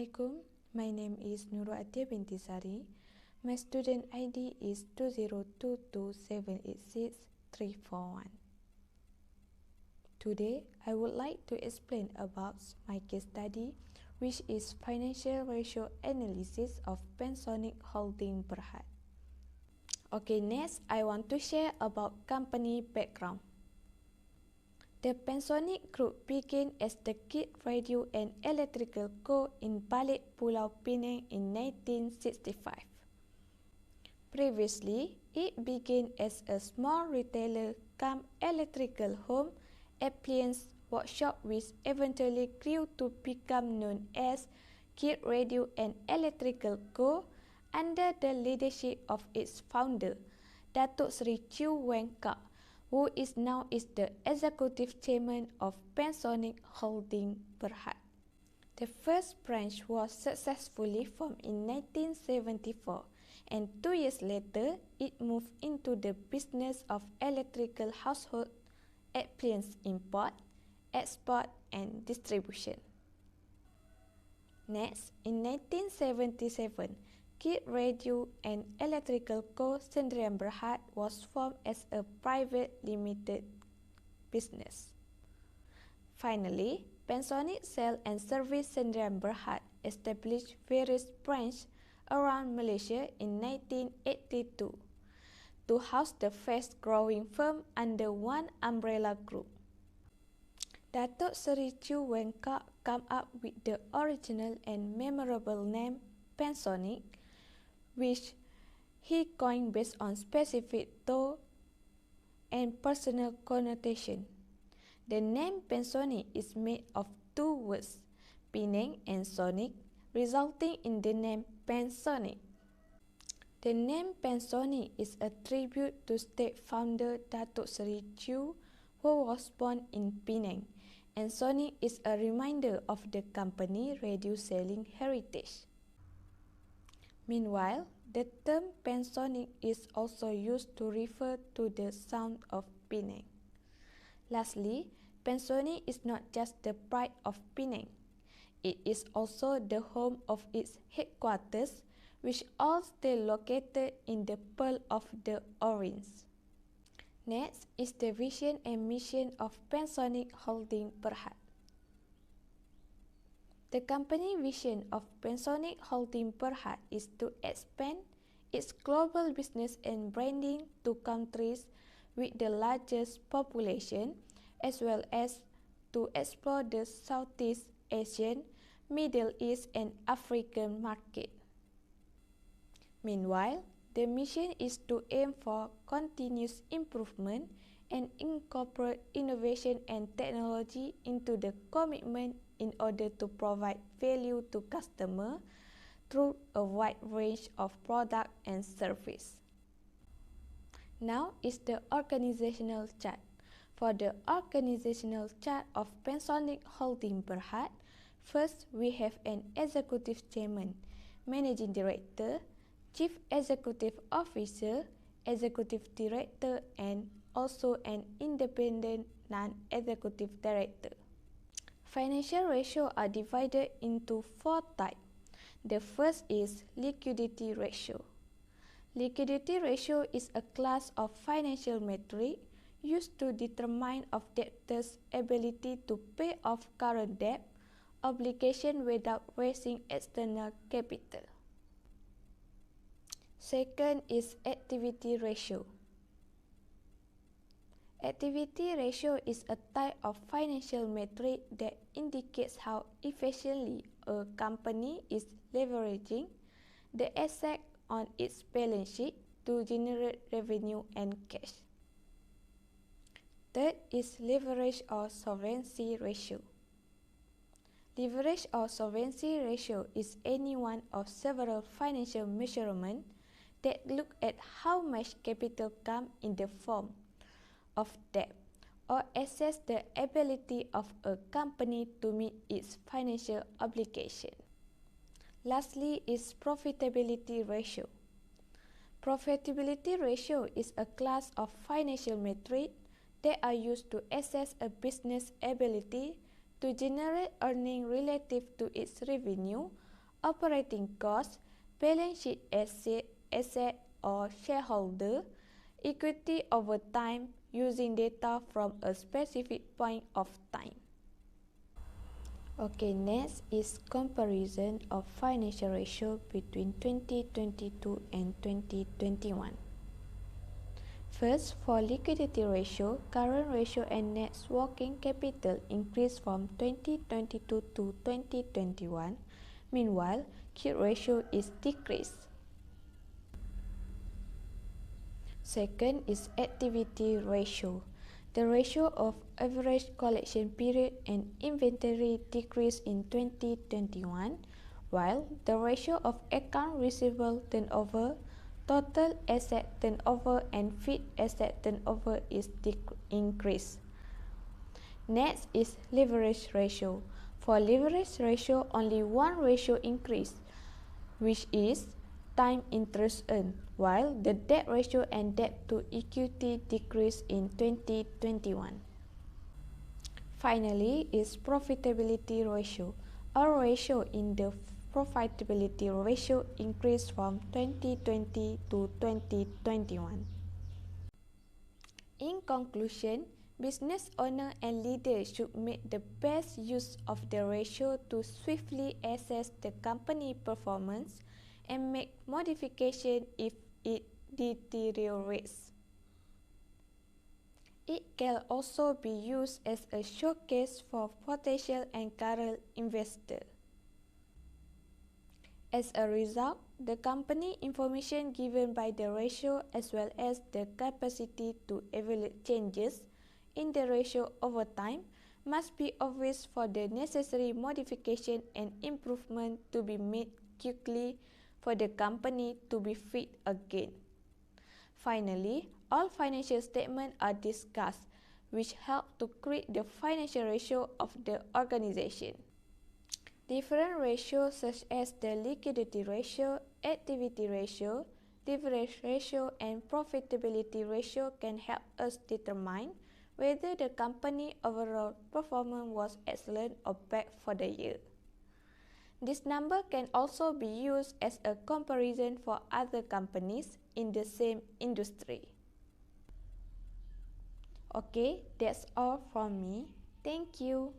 Assalamualaikum, my name is Nurul Atia binti Sari. My student ID is 2022786341. Today, I would like to explain about my case study, which is financial ratio analysis of Pensonic Holding Berhad. Okay, next, I want to share about company background. The Pensonic Group began as the Kit Radio and Electrical Co. in Balik Pulau Pinang in 1965. Previously, it began as a small retailer cum electrical home appliance workshop which eventually grew to become known as Kit Radio and Electrical Co. under the leadership of its founder, Datuk Seri Chew Weng Kak, who is now the executive chairman of Pensonic Holding Berhad. The first branch was successfully formed in 1974, and 2 years later, it moved into the business of electrical household appliance import, export, and distribution. Next, in 1977, Kit Radio and Electrical Co. Sdn Berhad was formed as a private limited business. Finally, Pensonic Sale and Service Sdn Berhad established various branches around Malaysia in 1982 to house the fast-growing firm under one umbrella group. Datuk Seri Chew Weng Kak came up with the original and memorable name Pensonic, which he coined based on specific tone and personal connotation. The name Pensonic is made of two words, Penang and Sonic, resulting in the name Pensonic. The name Pensonic is a tribute to state founder Datuk Seri Chew, who was born in Penang, and Sonic is a reminder of the company radio selling heritage. Meanwhile, the term Pensonic is also used to refer to the sound of Penang. Lastly, Pensonic is not just the pride of Penang. It is also the home of its headquarters, which all stay located in the Pearl of the Orient. Next is the vision and mission of Pensonic Holding Berhad. The company vision of Pensonic Holding Berhad is to expand its global business and branding to countries with the largest population, as well as to explore the Southeast Asian, Middle East, and African market. Meanwhile, the mission is to aim for continuous improvement and incorporate innovation and technology into the commitment in order to provide value to customers through a wide range of product and service. Now is the organizational chart. For the organizational chart of Pensonic Holding Berhad, first we have an executive chairman, managing director, chief executive officer, executive director, and also an independent non-executive director. Financial ratios are divided into 4 types. The first is liquidity ratio. Liquidity ratio is a class of financial metric used to determine of debtors' ability to pay off current debt obligation without raising external capital. Second is activity ratio. Activity ratio is a type of financial metric that indicates how efficiently a company is leveraging the asset on its balance sheet to generate revenue and cash. Third is leverage or solvency ratio. Leverage or solvency ratio is any one of several financial measurements that look at how much capital comes in the form of debt or assess the ability of a company to meet its financial obligation. Lastly is profitability ratio. Profitability ratio is a class of financial metrics that are used to assess a business ability to generate earnings relative to its revenue operating costs, balance sheet asset or shareholder, equity over time using data from a specific point of time. Okay, next is comparison of financial ratio between 2022 and 2021. First, for liquidity ratio, current ratio and net working capital increased from 2022 to 2021. Meanwhile, key ratio is decreased. Second is activity ratio. The ratio of average collection period and inventory decreased in 2021, while the ratio of account receivable turnover, total asset turnover and fixed asset turnover is increased. Next is leverage ratio. For leverage ratio, only one ratio increased, which is time interest earned, while the debt ratio and debt to equity decreased in 2021. Finally is profitability ratio. Our ratio in the profitability ratio increased from 2020 to 2021. In conclusion, business owners and leaders should make the best use of the ratio to swiftly assess the company performance and make modifications if it deteriorates. It can also be used as a showcase for potential and current investors. As a result, the company information given by the ratio as well as the capacity to evaluate changes in the ratio over time must be obvious for the necessary modification and improvement to be made quickly for the company to be fit again. Finally, all financial statements are discussed, which help to create the financial ratio of the organization. Different ratios such as the liquidity ratio, activity ratio, leverage ratio, and profitability ratio can help us determine whether the company overall performance was excellent or bad for the year. This number can also be used as a comparison for other companies in the same industry. Okay, that's all from me. Thank you.